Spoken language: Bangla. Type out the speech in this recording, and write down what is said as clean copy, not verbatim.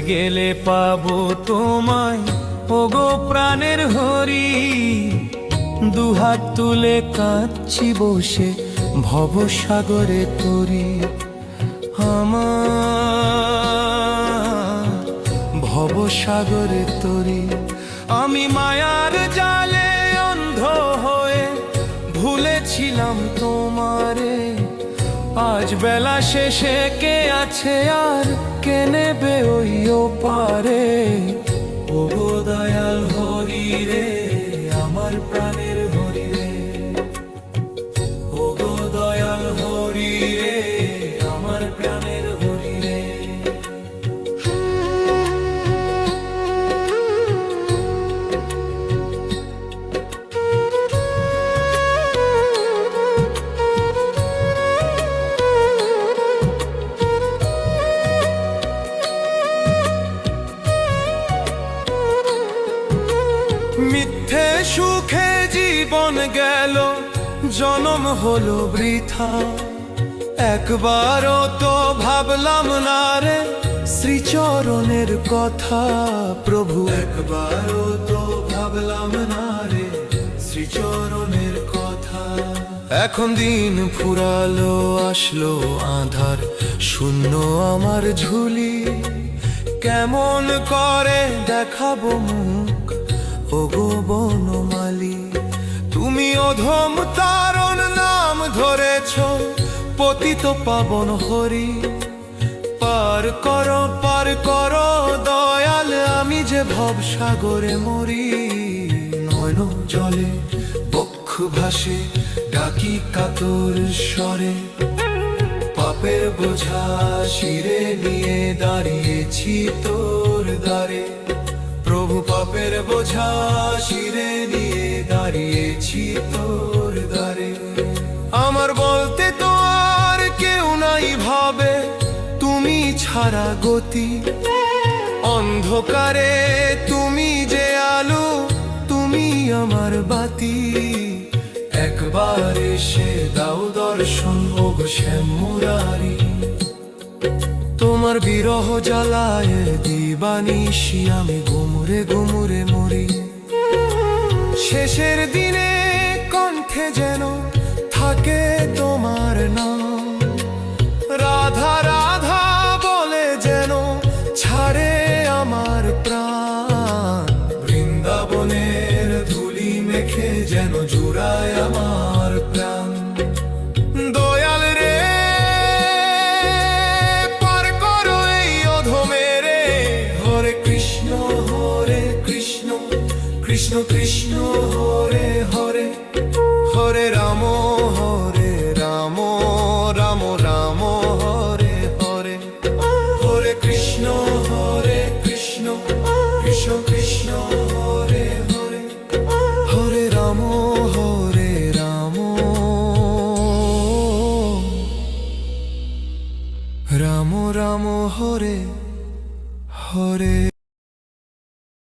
গেলে পাবো তোমায় ওগো প্রাণের হরি। দুহাত তুলে কাঁদছি বসে ভবসাগরে তরি। আমার ভবসাগরে তরি। আমি মায়ার জালে অন্ধ হয়ে ভুলেছিলাম তোমারে। আজ বেলা শেষে কে আছে আর কে নেবে ওই ওপারে। ও দয়াল হরি রে, আমার প্রাণের হরি রে। ও দয়াল হরি রে, আমার প্রাণের হরি রে। মিথ্যে সুখে জীবন গেল, জনম হলো বৃথা। একবারও তো ভাবলাম না রে শ্রীচরণের কথা। প্রভু একবারও তো ভাবলাম না রে শ্রীচরণের কথা। এখন দিন ফুরালো, আসলো আধার, শূন্য আমার ঝুলি। কেমন করে দেখাবো মুখ ওগো বনমালী। তুমি অধম তারণ নাম ধরেছ, পতিত পাবন হরি। পার করো দয়াল, আমি যে ভবসাগরে মরি। নয়ন জলে বক্ষ ভাসে ডাকি কাতর স্বরে। পাপের বোঝা শিরে নিয়ে দাঁড়িয়েছি তোর দ্বারে। প্রভু পাপের বোঝা শিরে নিয়ে দাঁড়িয়েছি তোর দ্বারে। আমার বলতে তো আর কেউ নাই ভাবে, তুমি ছাড়া গতি। অন্ধকারে তুমি যে আলো, তুমি আমার বাতি। একবার এসে দাও দর্শন ওগো শ্যাম মুরারি। তোমার বিরহ জ্বালায় দিবানিশি আমি গুমরে গুমরে মরি। শেষের দিনে কণ্ঠে যেন থাকে তোমার নাম। রাধা রাধা বলে যেন ছাড়ে আমার প্রাণ। বৃন্দাবনের ধুলি মেখে যেন জুড়ায় আমার প্রাণ। দয়াল রে, পার করো এই অধমেরে। হরে কৃষ্ণ কৃষ্ণ কৃষ্ণ হরে হরে।